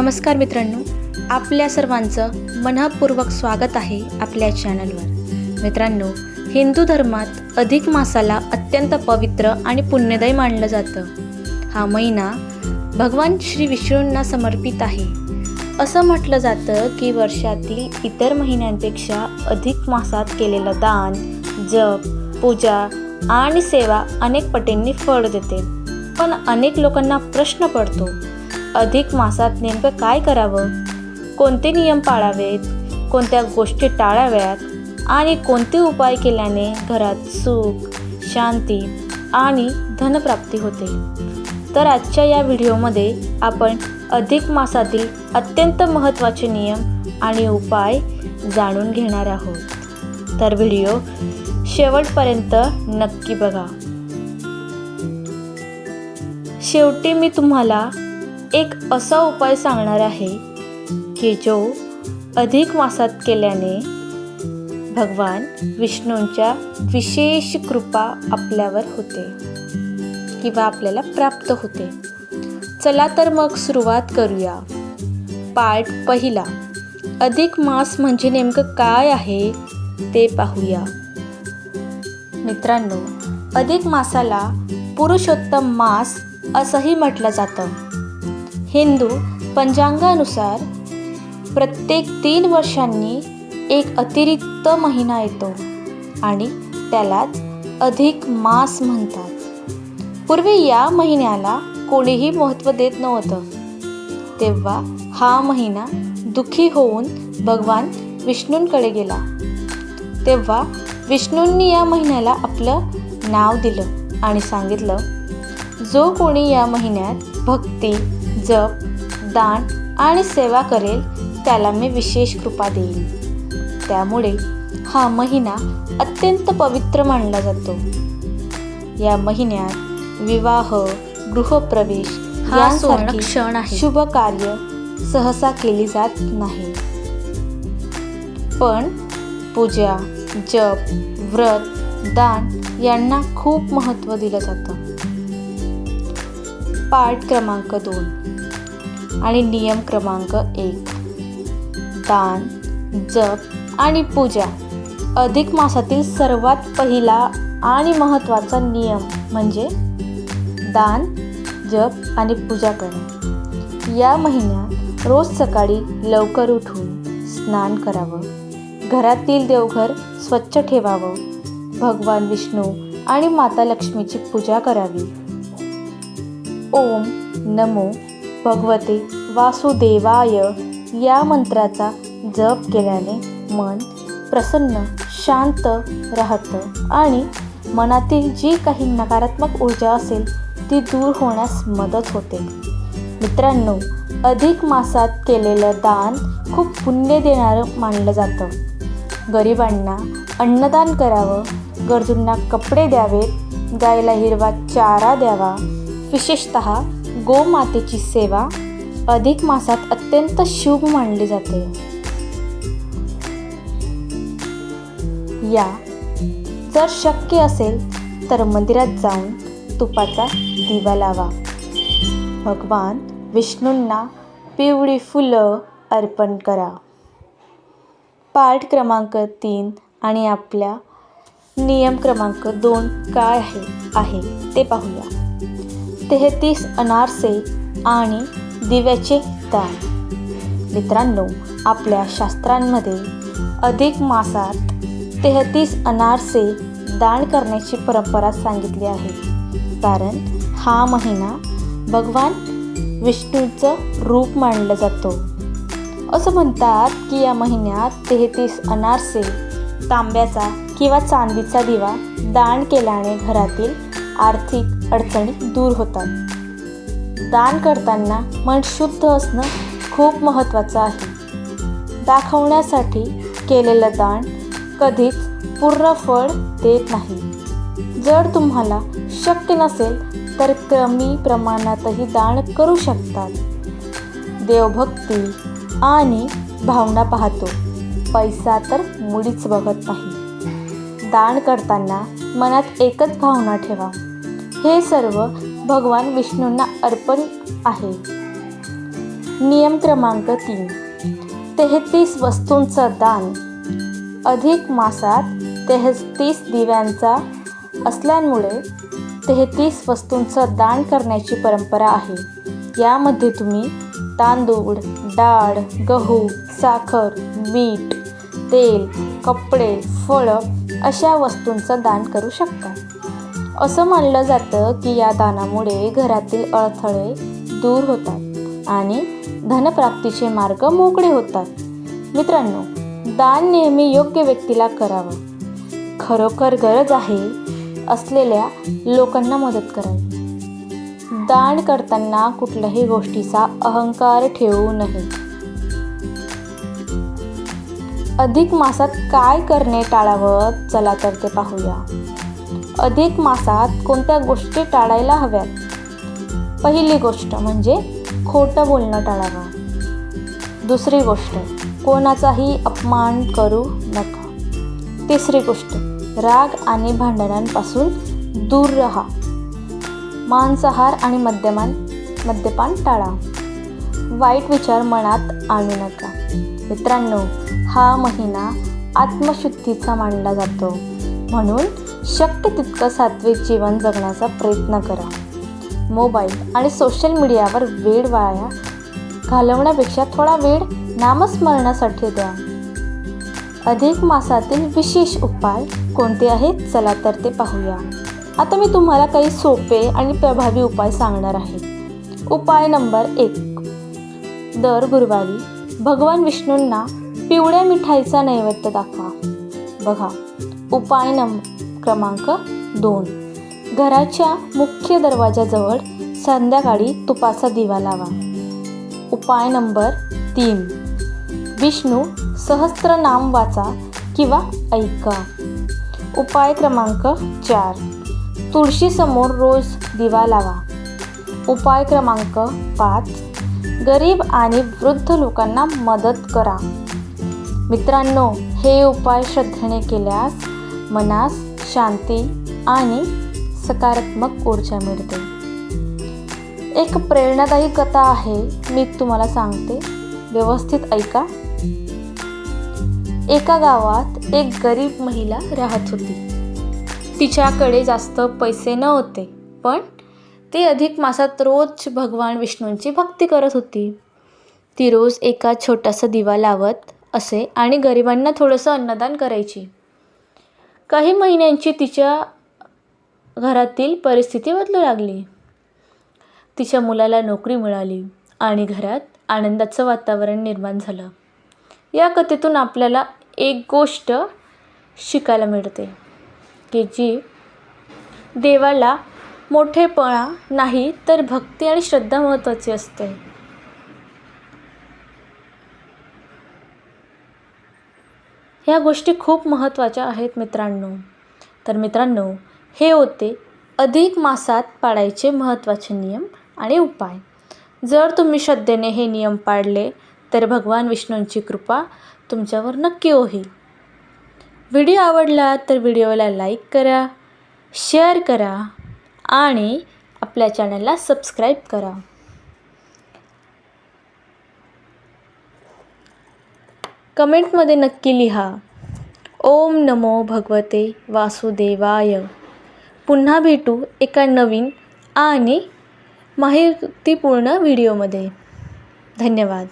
नमस्कार मित्रांनो, आपल्या सर्वांचं मनःपूर्वक स्वागत आहे आपल्या चॅनलवर। मित्रांनो, हिंदू धर्मात अधिक मासाला अत्यंत पवित्र आणि पुण्यदायी मानलं जातं। हा महिना भगवान श्री विष्णूंना समर्पित आहे। असं म्हटलं जातं की वर्षातील इतर महिन्यांपेक्षा अधिक मासात केलेलं दान, जप, पूजा आणि सेवा अनेक पटींनी फळ देते। पण अनेक लोकांना प्रश्न पडतो, अधिक मासात नेमकं काय करावं, कोणते नियम पाळावेत, कोणत्या गोष्टी टाळाव्यात आणि कोणते उपाय केल्याने घरात सुख, शांती आणि धनप्राप्ती होते। तर आजच्या या व्हिडिओमध्ये आपण अधिक मासातील अत्यंत महत्त्वाचे नियम आणि उपाय जाणून घेणार आहोत। तर व्हिडिओ शेवटपर्यंत नक्की बघा। शेवटी मी तुम्हाला एक असा उपाय सांगणार आहे की जो अधिक मासात केल्याने भगवान विष्णूंच्या विशेष कृपा आपल्यावर होते किंवा आपल्याला प्राप्त होते। चला तर मग सुरुवात करूया। पार्ट पहिला, अधिक मास म्हणजे नेमकं काय आहे ते पाहूया। मित्रांनो, अधिक मासाला पुरुषोत्तम मास असंही म्हटलं जातं। हिंदू पंचांगानुसार प्रत्येक 3 वर्षांनी एक अतिरिक्त महिना येतो आणि त्यालाच अधिक मास म्हणतात। पूर्वी या महिन्याला कोणीही महत्त्व देत नव्हतं, तेव्हा हा महिना दुःखी होऊन भगवान विष्णूंकडे गेला। तेव्हा विष्णूंनी या महिन्याला आपलं नाव दिलं आणि सांगितलं, जो कोणी या महिन्यात भक्ती, जप, दान आणि सेवा करेल त्याला मी विशेष कृपा देईन। त्यामुळे हा महिना अत्यंत पवित्र मानला जातो। या महिन्यात विवाह, गृहप्रवेश यासारखी क्षण आहे शुभ कार्य सहसा केली जात नाही, पण पूजा, जप, व्रत, दान यांना खूप महत्त्व दिलं जातं। पाठ क्रमांक 2 आणि नियम क्रमांक 1, दान, जप आणि पूजा। अधिक मासातील सर्वात पहिला आणि महत्त्वाचा नियम म्हणजे दान, जप आणि पूजा करणे। या महिन्यात रोज सकाळी लवकर उठून स्नान करावं, घरातील देवघर स्वच्छ ठेवावं, भगवान विष्णू आणि माता लक्ष्मीची पूजा करावी। ओम नमो भगवते वासुदेवाय या मंत्राचा जप केल्याने मन प्रसन्न, शांत राहतं आणि मनातील जी काही नकारात्मक ऊर्जा असेल ती दूर होण्यास मदत होते। मित्रांनो, अधिक मासात केलेलं दान खूप पुण्य देणारं मानलं जातं। गरिबांना अन्नदान करावं, गरजूंना कपडे द्यावेत, गायला हिरवा चारा द्यावा। विशेषतः गोमातेची सेवा अधिक मासात अत्यंत शुभ मानली जाते। जर शक्य असेल तर मंदिरात जाऊन तुपाचा दिवा लावा, भगवान विष्णूंना पिवळी फुलं अर्पण करा। पाठ क्रमांक 3 आणि आपल्या नियम क्रमांक 2 काय आहे ते पाहूया। 33 अनारसे आणि दिव्याचे दान। मित्रांनो, आपल्या शास्त्रांमध्ये अधिक मासात 33 अनारसे दान करण्याची परंपरा सांगितली आहे, कारण हा महिना भगवान विष्णूचं रूप मानलं जातो। असं म्हणतात की या महिन्यात 33 अनारसे, तांब्याचा किंवा चांदीचा दिवा दान केल्याने घरातील आर्थिक अडचणी दूर होतात। दान करताना मन शुद्ध असणं खूप महत्त्वाचं आहे। दाखवण्यासाठी केलेलं दान कधीच पूर्ण फळ देत नाही। जर तुम्हाला शक्य नसेल तर कमी प्रमाणातही दान करू शकतात। देवभक्ती आणि भावना पाहतो, पैसा तर मुळीच बघत नाही। दान करताना मनात एकच भावना ठेवा, हे सर्व भगवान विष्णूंना अर्पण आहे। नियम क्रमांक 3, 33 वस्तूंचं दान. अधिक मासात 33 दिव्यांचा असल्यामुळे 33 वस्तूंचं दान करण्याची परंपरा आहे. यामध्ये तुम्ही तांदूळ, डाळ, गहू, साखर, मीठ, तेल, कपडे, फळं अशा वस्तूंचं दान करू शकता. असं मानलं जातं की या दानामुळे घरातील अडथळे दूर होतात आणि धनप्राप्तीचे मार्ग मोकळे होतात. मित्रांनो, दान नेहमी योग्य व्यक्तीला करावं. खरोखर गरज आहे असलेल्या लोकांना मदत करावी. दान करताना कुठल्याही गोष्टीचा अहंकार ठेवू नये. अधिक मासात काय करणे टाळावं, चला तर ते पाहूया. अधिक मासात कोणत्या गोष्टी टाळायला हव्यात? पहिली गोष्ट म्हणजे खोटं बोलणं टाळावं. दुसरी गोष्ट, कोणाचाही अपमान करू नका. तिसरी गोष्ट, राग आणि भांडणांपासून दूर राहा. मांसाहार आणि मद्यपान टाळा. वाईट विचार मनात आणू नका. मित्रांनो, हा महिना आत्मशुद्धीचा मानला जातो, म्हणून शक्य तितकं सात्विक जीवन जगण्याचा प्रयत्न करा. मोबाईल आणि सोशल मीडियावर वेळ वाया घालवण्यापेक्षा थोडा वेळ नामस्मरणासाठी द्या. अधिक मासातील विशेष उपाय कोणते आहेत, चला तर ते पाहूया. आता मी तुम्हाला काही सोपे आणि प्रभावी उपाय सांगणार आहे. उपाय नंबर 1, दर गुरुवारी भगवान विष्णूंना पिवळ्या मिठाईचा नैवेद्य दाखवा. बघा. उपाय क्रमांक 2, घराच्या मुख्य दरवाजाजवळ संध्याकाळी तुपाचा दिवा लावा. उपाय नंबर 3, विष्णू सहस्त्रनाम वाचा किंवा ऐका. उपाय क्रमांक 4, तुळशीसमोर रोज दिवा लावा. उपाय क्रमांक 5, गरीब आणि वृद्ध लोकांना मदत करा. मित्रांनो, हे उपाय श्रद्धेने केल्यास मनास शांती आणि सकारात्मक ऊर्जा मिळते. एक प्रेरणादायी कथा आहे, मी तुम्हाला सांगते, व्यवस्थित ऐका. एका गावात एक गरीब महिला राहत होती. तिच्याकडे जास्त पैसे नव्हते, पण ती अधिक मासात रोज भगवान विष्णूंची भक्ती करत होती. ती रोज एका छोटासा दिवा लावत असे आणि गरिबांना थोडंसं अन्नदान करायची. काही महिन्यांची तिच्या घरातील परिस्थिती बदलू लागली. तिच्या मुलाला नोकरी मिळाली आणि घरात आनंदाचं वातावरण निर्माण झालं. या कथेतून आपल्याला एक गोष्ट शिकायला मिळते की जी देवाला मोठेपणा नाही तर भक्ती आणि श्रद्धा महत्त्वाची असते. ह्या गोष्टी खूप महत्त्वाच्या आहेत मित्रांनो. तर मित्रांनो, हे होते अधिक मासात पाळायचे महत्त्वाचे नियम आणि उपाय. जर तुम्ही श्रद्धेने हे नियम पाळले तर भगवान विष्णूंची कृपा तुमच्यावर नक्की होईल. व्हिडिओ आवडला तर व्हिडिओला लाईक करा, शेअर करा आणि आपल्या चॅनलला सबस्क्राईब करा. कमेंटमध्ये नक्की लिहा, ओम नमो भगवते वासुदेवाय. पुन्हा भेटू एका नवीन आणि माहितीपूर्ण व्हिडिओमध्ये. धन्यवाद.